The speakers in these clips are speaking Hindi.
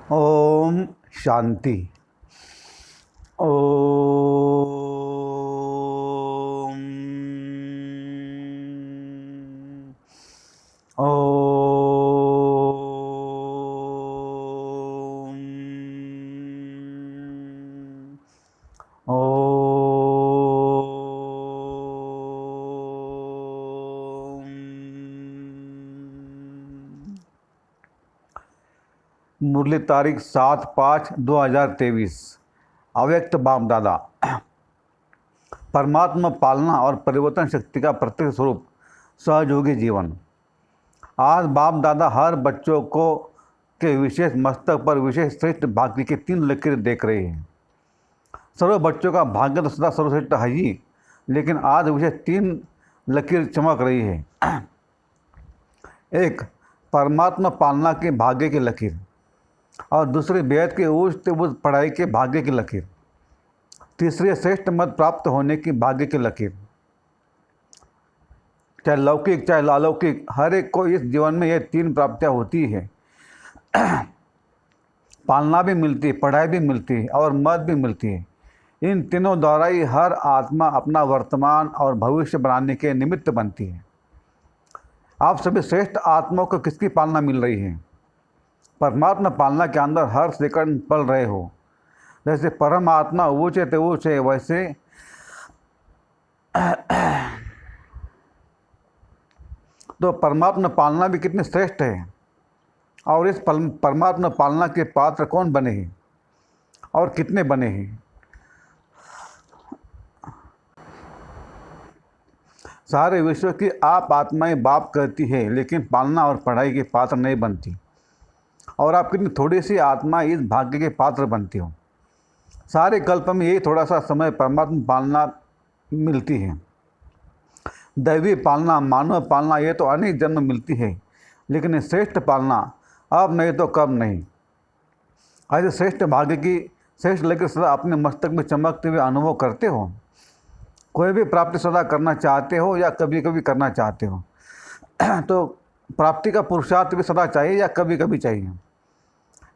ओम शांति। ओम ओम ओम। मुरली तारीख 7/5/2023। अव्यक्त बाप दादा। परमात्मा पालना और परिवर्तन शक्ति का प्रत्यक्ष स्वरूप सहयोगी जीवन। आज बाप दादा हर बच्चों को के विशेष मस्तक पर विशेष श्रेष्ठ भाग्य की 3 लकीरें देख रहे हैं। सर्व बच्चों का भाग्य तो सदा सर्वश्रेष्ठ है ही, लेकिन आज विशेष 3 लकीर चमक रही है। एक, परमात्मा पालना के भाग्य की लकीर, और दूसरी बेहद के उच्च पढ़ाई के भाग्य की लकीर, तीसरी श्रेष्ठ मत प्राप्त होने की भाग्य की लकीर। चाहे लौकिक चाहे अलौकिक, हर एक को इस जीवन में ये 3 प्राप्तियां होती है। पालना भी मिलती है, पढ़ाई भी मिलती है और मत भी मिलती है। इन तीनों द्वारा ही हर आत्मा अपना वर्तमान और भविष्य बनाने के निमित्त बनती है। आप सभी श्रेष्ठ आत्माओं को किसकी पालना मिल रही है? परमात्मा पालना के अंदर हर सेकंड पल रहे हो। जैसे परमात्मा ऊँचे ते ऊँचे, वैसे तो परमात्मा पालना भी कितनी श्रेष्ठ है। और इस परमात्मा पालना के पात्र कौन बने हैं और कितने बने हैं? सारे विश्व की आप आत्माएं बाप कहती है, लेकिन पालना और पढ़ाई के पात्र नहीं बनती। और आप कितनी थोड़ी सी आत्मा इस भाग्य के पात्र बनती हो। सारे कल्प में यही थोड़ा सा समय परमात्मा पालना मिलती है। दैवी पालना, मानव पालना, ये तो अनेक जन्म मिलती है, लेकिन श्रेष्ठ पालना अब नहीं तो कब नहीं। ऐसे श्रेष्ठ भाग्य की श्रेष्ठ लकीर सदा अपने मस्तक में चमकते हुए अनुभव करते हो। कोई भी प्राप्ति सदा करना चाहते हो या कभी कभी करना चाहते हो, तो प्राप्ति का पुरुषार्थ भी सदा चाहिए या कभी कभी चाहिए,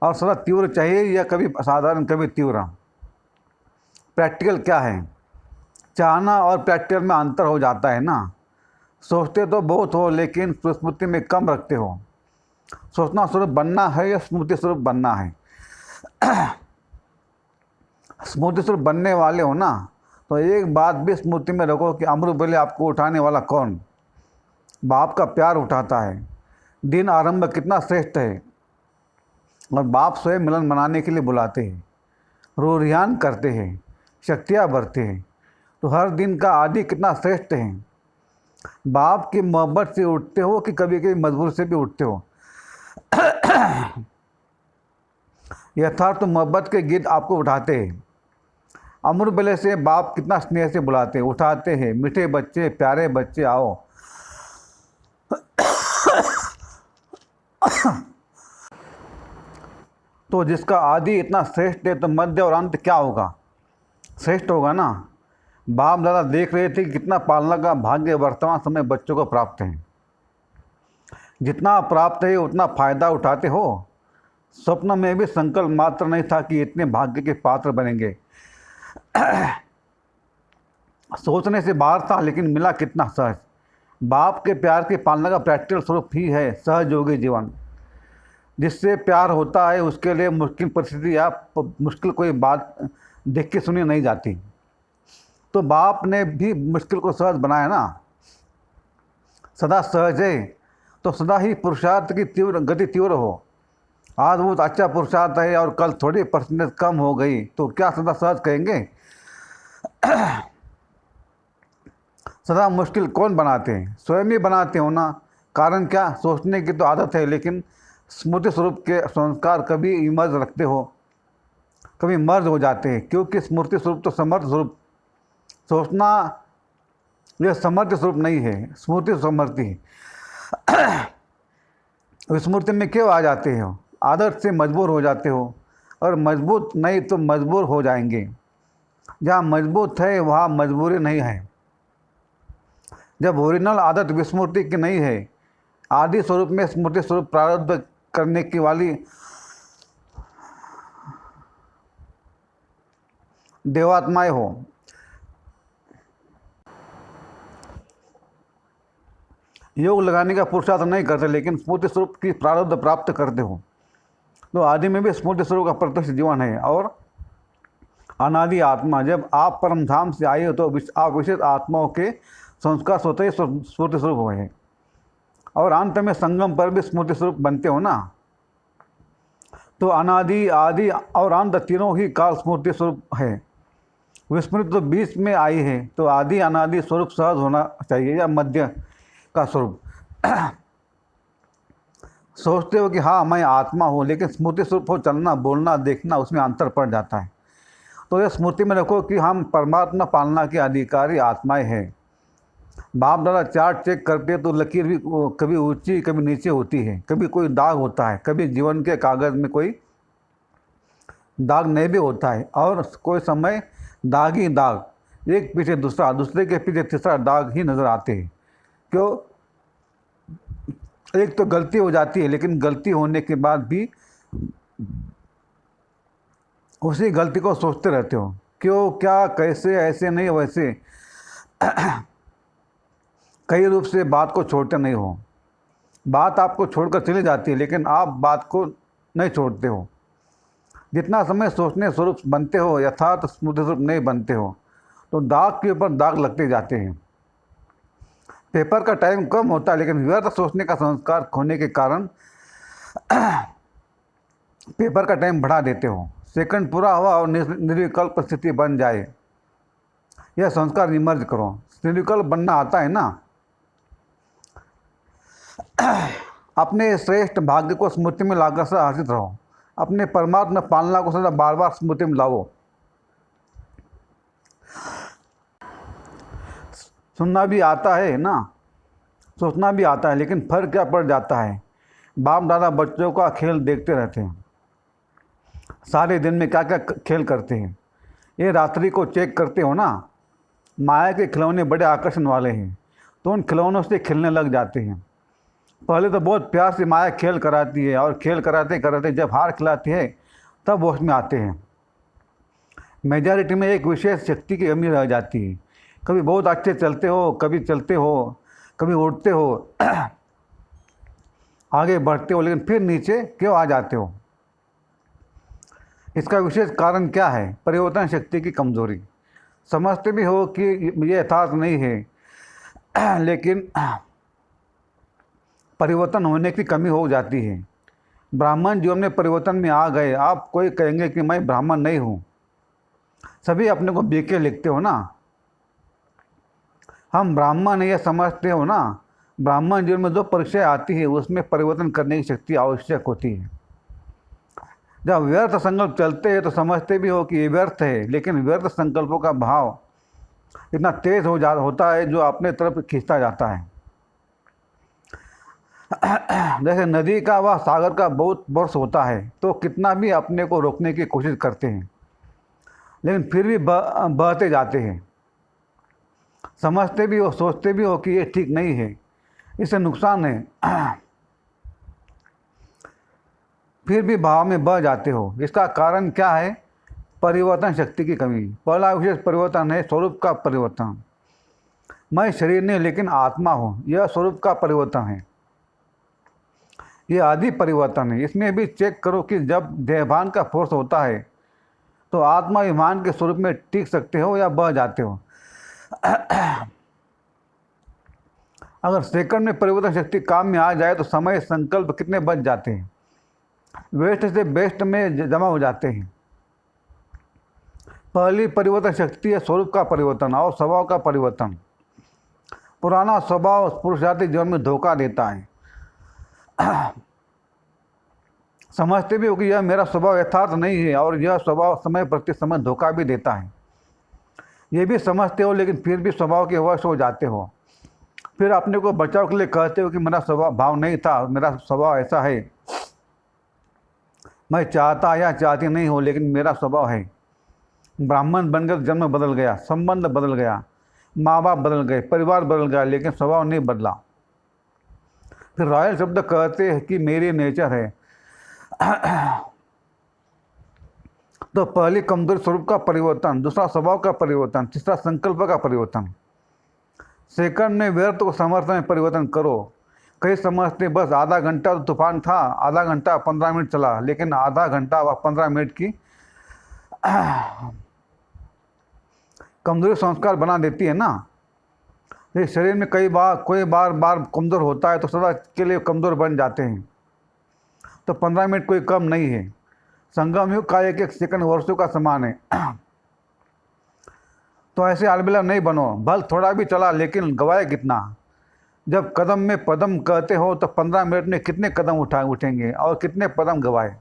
और सदा तीव्र चाहिए या कभी साधारण कभी तीव्र। प्रैक्टिकल क्या है? चाहना और प्रैक्टिकल में अंतर हो जाता है ना। सोचते तो बहुत हो, लेकिन स्मृति में कम रखते हो। सोचना स्वरूप बनना है या स्मृति स्वरूप बनना है? स्मृति स्वरूप बनने वाले हो ना, तो एक बात भी स्मृति में रखो कि अमृत बेले आपको उठाने वाला कौन? बाप का प्यार उठाता है। दिन आरंभ कितना श्रेष्ठ है, और बाप स्वयं मिलन मनाने के लिए बुलाते हैं, रोरियान करते हैं, शक्तियाँ भरते हैं। तो हर दिन का आदि कितना श्रेष्ठ है। बाप की मोहब्बत से उठते हो कि कभी कभी मजबूरी से भी उठते हो? यथार्थ मोहब्बत के गीत आपको उठाते हैं। अमृत बेले से बाप कितना स्नेह से बुलाते हैं, उठाते हैं, मीठे बच्चे, प्यारे बच्चे आओ। तो जिसका आदि इतना श्रेष्ठ है, तो मध्य और अंत क्या होगा? श्रेष्ठ होगा ना। बाप दादा देख रहे थे कि कितना पालना का भाग्य वर्तमान समय बच्चों को प्राप्त है। जितना प्राप्त है उतना फायदा उठाते हो। स्वप्न में भी संकल्प मात्र नहीं था कि इतने भाग्य के पात्र बनेंगे। सोचने से बाहर था, लेकिन मिला कितना सहज। बाप के प्यार की पालना का प्रैक्टिकल स्वरूप ही है सहयोगी जीवन। जिससे प्यार होता है उसके लिए मुश्किल परिस्थिति या मुश्किल कोई बात देख के सुनी नहीं जाती। तो बाप ने भी मुश्किल को सहज बनाया ना। सदा सहज है तो सदा ही पुरुषार्थ की गति तीव्र हो। आज बहुत अच्छा पुरुषार्थ है और कल थोड़ी परसेंटेज कम हो गई, तो क्या सदा सहज कहेंगे? सदा मुश्किल कौन बनाते हैं? स्वयं ही बनाते हो ना। कारण क्या? सोचने की तो आदत है, लेकिन स्मृति स्वरूप के संस्कार कभी इमर्ज रखते हो, कभी मर्ज हो जाते हैं। क्योंकि स्मृति स्वरूप तो समर्थ स्वरूप, सोचना यह समर्थ स्वरूप नहीं है, स्मृति समर्थी है। स्मृति में क्यों आ जाते हो? आदत से मजबूर हो जाते हो, और मजबूत नहीं तो मजबूर हो जाएंगे। जहाँ मजबूत है वहाँ मजबूरी नहीं है। जब ओरिजिनल आदत विस्मृति की नहीं है, आदि स्वरूप में स्मृति स्वरूप प्रारब्ध करने की वाली देवात्माएं हो, योग लगाने का पुरुषार्थ नहीं करते लेकिन स्मृति स्वरूप की प्रारब्ध प्राप्त करते हो, तो आदि में भी स्मृति स्वरूप का प्रत्यक्ष जीवन है और अनादि आत्मा। जब आप परम धाम से आए हो तो आप विशेष आत्माओं के संस्कार स्वतः ही स्मृति स्वरूप हुए हैं और अंत में संगम पर भी स्मृति स्वरूप बनते हो ना। तो अनादि, आदि और अंत तीनों ही काल स्मृति स्वरूप है। विस्मृति तो बीच में आई है, तो आदि अनादि स्वरूप सहज होना चाहिए या मध्य का स्वरूप। सोचते हो कि हाँ मैं आत्मा हूँ, लेकिन स्मृति स्वरूप हो चलना, बोलना, देखना, उसमें अंतर पड़ जाता है। तो यह स्मृति में रखो कि हम परमात्मा पालना के अधिकारी आत्माएं हैं। बाप दादा चार्ट चेक करते तो लकीर भी कभी ऊंची कभी नीचे होती है, कभी कोई दाग होता है, कभी जीवन के कागज़ में कोई दाग नहीं भी होता है और कोई समय दाग ही दाग, एक पीछे दूसरा, दूसरे के पीछे तीसरा दाग ही नज़र आते हैं। क्यों? एक तो गलती हो जाती है, लेकिन गलती होने के बाद भी उसी गलती को सोचते रहते हो, क्यों, क्या, कैसे, ऐसे नहीं वैसे। कई रूप से बात को छोड़ते नहीं हो। बात आपको छोड़कर चली जाती है, लेकिन आप बात को नहीं छोड़ते हो। जितना समय सोचने स्वरूप बनते हो, यथार्थ स्मृति स्वरूप नहीं बनते हो, तो दाग के ऊपर दाग लगते जाते हैं। पेपर का टाइम कम होता है, लेकिन व्यर्थ सोचने का संस्कार खोने के कारण पेपर का टाइम बढ़ा देते हो। सेकंड पूरा हुआ और निर्विकल्प स्थिति बन जाए, यह संस्कार निमर्ज करो। निर्विकल्प बनना आता है ना। अपने श्रेष्ठ भाग्य को स्मृति में लाकर सदा हर्षित रहो। अपने परमात्मा पालना को सदा बार बार स्मृति में लाओ। सुनना भी आता है ना, सोचना भी आता है, लेकिन फर्क क्या पड़ जाता है। बाप दादा बच्चों का खेल देखते रहते हैं, सारे दिन में क्या क्या खेल करते हैं, ये रात्रि को चेक करते हो ना। माया के खिलौने बड़े आकर्षण वाले हैं, तो उन खिलौनों से खेलने लग जाते हैं। पहले तो बहुत प्यार से माया खेल कराती है और खेल कराते कराते जब हार खिलाती है तब होश में आते हैं। मेजॉरिटी में एक विशेष शक्ति की कमी रह जाती है। कभी बहुत अच्छे चलते हो, कभी चलते हो, कभी उड़ते हो, आगे बढ़ते हो, लेकिन फिर नीचे क्यों आ जाते हो। इसका विशेष कारण क्या है? परिवर्तन शक्ति की कमजोरी। समझते भी हो कि ये यथार्थ नहीं है, लेकिन परिवर्तन होने की कमी हो जाती है। ब्राह्मण जीवन में परिवर्तन में आ गए। आप कोई कहेंगे कि मैं ब्राह्मण नहीं हूँ, सभी अपने को बीके लिखते हो ना। हम ब्राह्मण ये समझते हो ना। ब्राह्मण जीवन में जो परीक्षा आती है उसमें परिवर्तन करने की शक्ति आवश्यक होती है। जब व्यर्थ संकल्प चलते हैं तो समझते भी हो कि ये व्यर्थ है, लेकिन व्यर्थ संकल्पों का भाव इतना तेज होता है जो अपने तरफ खींचता जाता है। जैसे नदी का व सागर का बहुत वर्ष होता है, तो कितना भी अपने को रोकने की कोशिश करते हैं, लेकिन फिर भी बहते जाते हैं। समझते भी हो, सोचते भी हो कि ये ठीक नहीं है, इससे नुकसान है, फिर भी भाव में बह जाते हो। इसका कारण क्या है? परिवर्तन शक्ति की कमी। पहला विशेष परिवर्तन है स्वरूप का परिवर्तन। मैं शरीर नहीं लेकिन आत्मा हूँ, यह स्वरूप का परिवर्तन है। यह आदि परिवर्तन है। इसमें भी चेक करो कि जब देहभान का फोर्स होता है तो आत्मा विमान के स्वरूप में टिक सकते हो या बह जाते हो। अगर सेकंड में परिवर्तन शक्ति काम में आ जाए तो समय संकल्प कितने बच जाते हैं, वेस्ट से बेस्ट में जमा हो जाते हैं। पहली परिवर्तन शक्ति है स्वरूप का परिवर्तन और स्वभाव का परिवर्तन। पुराना स्वभाव पुरुषार्थी जीवन में धोखा देता है। समझते भी हो कि यह मेरा स्वभाव यथार्थ नहीं है और यह स्वभाव समय प्रति समय धोखा भी देता है। ये भी समझते हो, लेकिन फिर भी स्वभाव के वश हो जाते हो। फिर अपने को बचाव के लिए कहते हो कि मेरा स्वभाव भाव नहीं था, मेरा स्वभाव ऐसा है, मैं चाहता या चाहती नहीं हूँ, लेकिन मेरा स्वभाव है। ब्राह्मण बनकर जन्म बदल गया, संबंध बदल गया, माँ बाप बदल गए, परिवार बदल गया, लेकिन स्वभाव नहीं बदला। फिर रॉयल शब्द कहते हैं कि मेरी नेचर है। तो पहली कमजोरी स्वरूप का परिवर्तन, दूसरा स्वभाव का परिवर्तन, तीसरा संकल्प का परिवर्तन। सेकंड में व्यर्थ को समर्थन में परिवर्तन करो। कई समझते बस आधा घंटा तो तूफान था, आधा घंटा 15 मिनट चला, लेकिन आधा घंटा व 15 मिनट की कमजोरी संस्कार बना देती है ना। ये शरीर में कोई बार कमज़ोर होता है तो सदा के लिए कमज़ोर बन जाते हैं। तो 15 मिनट कोई कम नहीं है। संगम युग का एक एक सेकंड वर्षों का समान है। तो ऐसे अलबेला नहीं बनो। भल थोड़ा भी चला लेकिन गवाए कितना। जब कदम में पदम कहते हो तो 15 मिनट में कितने कदम उठेंगे और कितने पदम गवाए।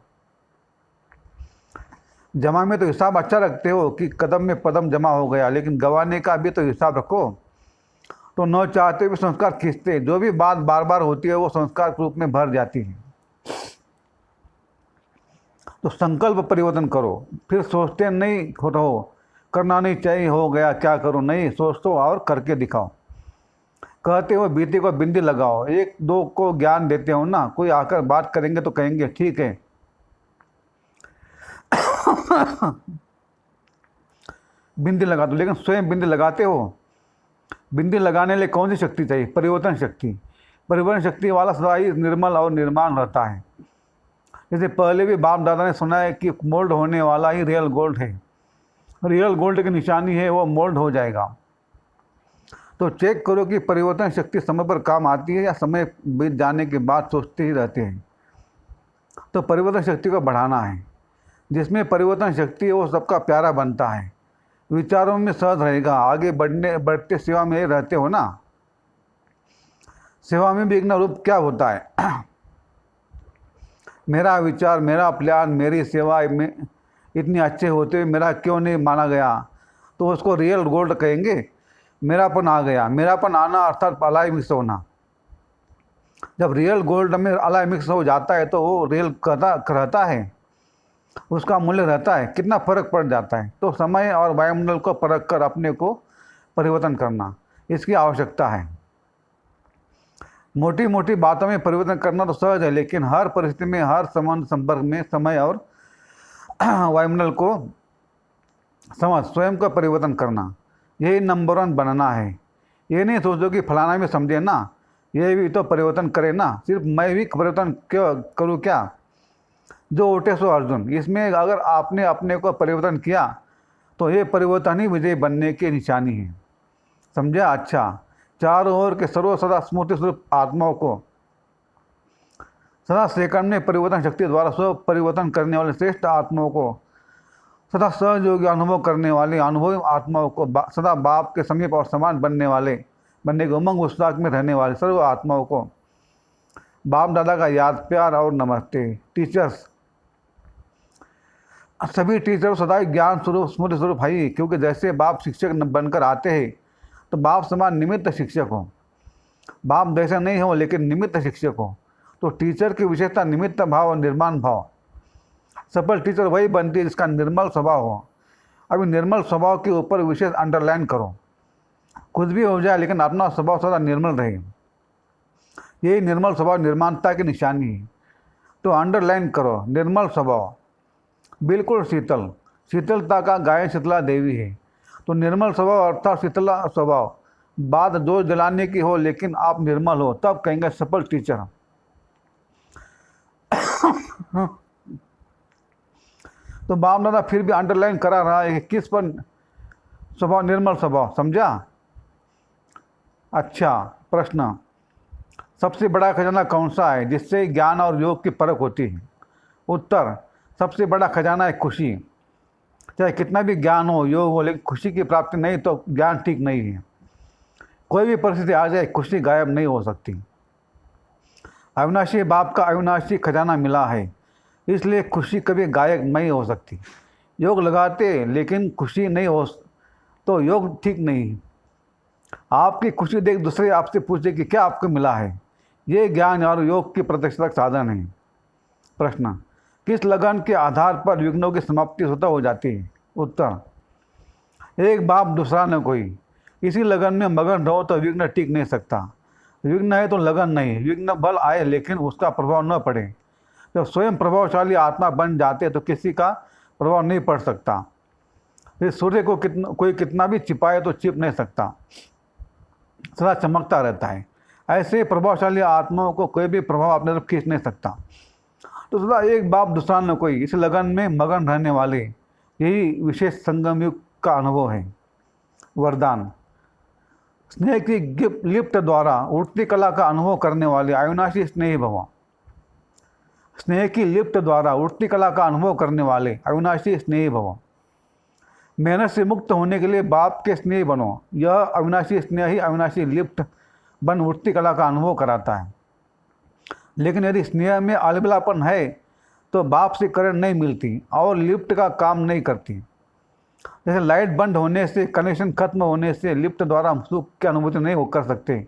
जमा में तो हिसाब अच्छा रखते हो कि कदम में पदम जमा हो गया, लेकिन गवाने का भी तो हिसाब रखो। तो न चाहते भी संस्कार खींचते, जो भी बात बार बार होती है वो संस्कार के रूप में भर जाती है। तो संकल्प परिवर्तन करो। फिर सोचते नहीं रहो करना नहीं चाहिए, हो गया क्या करूं, नहीं सोचो और करके दिखाओ। कहते हो बीते को बिंदी लगाओ, एक दो को ज्ञान देते हो ना, कोई आकर बात करेंगे तो कहेंगे ठीक है। बिंदी लगा दो, लेकिन स्वयं बिंदी लगाते हो। बिंदी लगाने लिए कौन सी शक्ति चाहिए? परिवर्तन शक्ति। परिवर्तन शक्ति वाला सदा ही निर्मल और निर्माण रहता है। जैसे पहले भी बाप दादा ने सुना है कि मोल्ड होने वाला ही रियल गोल्ड है। रियल गोल्ड की निशानी है वो मोल्ड हो जाएगा। तो चेक करो कि परिवर्तन शक्ति समय पर काम आती है या समय बीत जाने के बाद सोचते ही रहते हैं। तो परिवर्तन शक्ति को बढ़ाना है। जिसमें परिवर्तन शक्ति है वो सबका प्यारा बनता है, विचारों में सहज रहेगा। आगे बढ़ते सेवा में रहते हो ना। सेवा में भी एक ना रूप क्या होता है? मेरा विचार, मेरा प्लान, मेरी सेवा में इतनी अच्छे होते हुए मेरा क्यों नहीं माना गया, तो उसको रियल गोल्ड कहेंगे। मेरापन आ गया। मेरापन आना अर्थात अलाई मिक्स होना। जब रियल गोल्ड में अलाई मिक्स हो जाता है तो वो रियल रहता है, उसका मूल्य रहता है। कितना फर्क पड़ जाता है। तो समय और वायुमंडल को परख कर अपने को परिवर्तन करना, इसकी आवश्यकता है। मोटी मोटी बातों में परिवर्तन करना तो सहज है, लेकिन हर परिस्थिति में, हर संबंध संपर्क में समय और वायुमंडल को समझ स्वयं का परिवर्तन करना, यही नंबर 1 बनना है। ये नहीं सोचो कि फलाना में समझे ना, ये भी तो परिवर्तन करे ना। सिर्फ मैं भी परिवर्तन क्यों करूँ क्या? जो उठे सो अर्जुन। इसमें अगर आपने अपने को परिवर्तन किया तो ये परिवर्तन ही विजय बनने की निशानी है। समझा? अच्छा, चारों ओर के सर्व सदा स्मृति स्वरूप आत्माओं को सदा सेकंड में परिवर्तन शक्ति द्वारा स्व परिवर्तन करने वाले श्रेष्ठ आत्माओं को, सदा सहयोगी अनुभव करने वाले अनुभवी आत्माओं को, सदा बाप के समीप और समान बनने के उमंग उत्साह में रहने वाले सर्व आत्माओं को बाप दादा का याद, प्यार और नमस्ते। टीचर्स, सभी टीचर सदा ही ज्ञान स्वरूप, स्मृति स्वरूप है, क्योंकि जैसे बाप शिक्षक बनकर आते हैं तो बाप समान निमित्त शिक्षक हो। बाप जैसा नहीं हो लेकिन निमित्त शिक्षक हो। तो टीचर की विशेषता निमित्त भाव और निर्माण भाव। सफल टीचर वही बनती है जिसका निर्मल स्वभाव हो। अभी निर्मल स्वभाव के ऊपर विशेष अंडरलाइन करो। कुछ भी हो जाए लेकिन अपना स्वभाव सदा निर्मल रहे, यही निर्मल स्वभाव निर्माणता की निशानी है। तो अंडरलाइन करो निर्मल स्वभाव, बिल्कुल शीतल। शीतलता का गाय शीतला देवी है। तो निर्मल स्वभाव अर्थात शीतला स्वभाव। बात जोश दिलाने की हो लेकिन आप निर्मल हो, तब कहेंगे सफल टीचर। तो बाप दादा फिर भी अंडरलाइन करा रहा है कि किस पर स्वभाव, निर्मल स्वभाव। समझा? अच्छा, प्रश्न, सबसे बड़ा खजाना कौन सा है जिससे ज्ञान और योग की परख होती है? उत्तर, सबसे बड़ा खजाना है खुशी। चाहे कितना भी ज्ञान हो, योग हो, लेकिन खुशी की प्राप्ति नहीं तो ज्ञान ठीक नहीं है। कोई भी परिस्थिति आ जाए, खुशी गायब नहीं हो सकती। अविनाशी बाप का अविनाशी खजाना मिला है, इसलिए खुशी कभी गायब नहीं हो सकती। योग लगाते लेकिन खुशी नहीं हो तो योग ठीक नहीं। आपकी खुशी देख दूसरे आपसे पूछे कि क्या आपको मिला है। ये ज्ञान और योग की प्रत्यक्षता का साधन है। प्रश्न, किस लगन के आधार पर विघ्नों की समाप्ति स्वतः हो जाती है? उत्तर, एक बाप दूसरा न कोई। इसी लगन में मगन रहो तो विघ्न टिक नहीं सकता। विघ्न है तो लगन नहीं। विघ्न बल आए लेकिन उसका प्रभाव न पड़े। जब स्वयं प्रभावशाली आत्मा बन जाते तो किसी का प्रभाव नहीं पड़ सकता। इस सूर्य को कोई कितना भी छिपाए तो छिप नहीं सकता, सदा चमकता रहता है। ऐसे प्रभावशाली आत्माओं को कोई भी प्रभाव अपने तरफ खींच नहीं सकता। तो सदा एक बाप दूसरा न कोई, इस लगन में मगन रहने वाले, यही विशेष संगम युग का अनुभव है। वरदान। स्नेह की लिप्त द्वारा उठती कला का अनुभव करने वाले अविनाशी स्नेही भव। स्नेह की लिप्त द्वारा उठती कला का अनुभव करने वाले अविनाशी स्नेही भव। मेहनत से मुक्त होने के लिए बाप के स्नेही बनो। यह अविनाशी स्नेह ही अविनाशी लिप्त बन उठती कला का अनुभव कराता है। लेकिन यदि स्नेह में अलबलापन है तो बाप से करंट नहीं मिलती और लिफ्ट का काम नहीं करती। जैसे लाइट बंद होने से, कनेक्शन खत्म होने से लिफ्ट द्वारा हम सुख की अनुभूति नहीं कर सकते,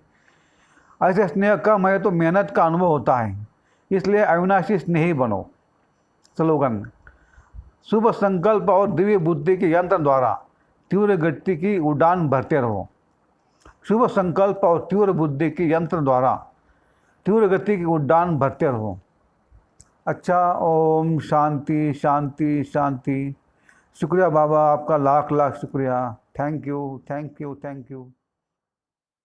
ऐसे स्नेह कम है तो मेहनत का अनुभव होता है। इसलिए अविनाशी स्नेही बनो। स्लोगन। शुभ संकल्प और दिव्य बुद्धि के यंत्र द्वारा तीव्र गति की उड़ान भरते रहो। शुभ संकल्प और तीव्र बुद्धि के यंत्र द्वारा तीव्र गति की उड़ान भरते रहो। अच्छा, ओम शांति शांति शांति। शुक्रिया बाबा, आपका लाख लाख शुक्रिया। Thank you thank you thank you.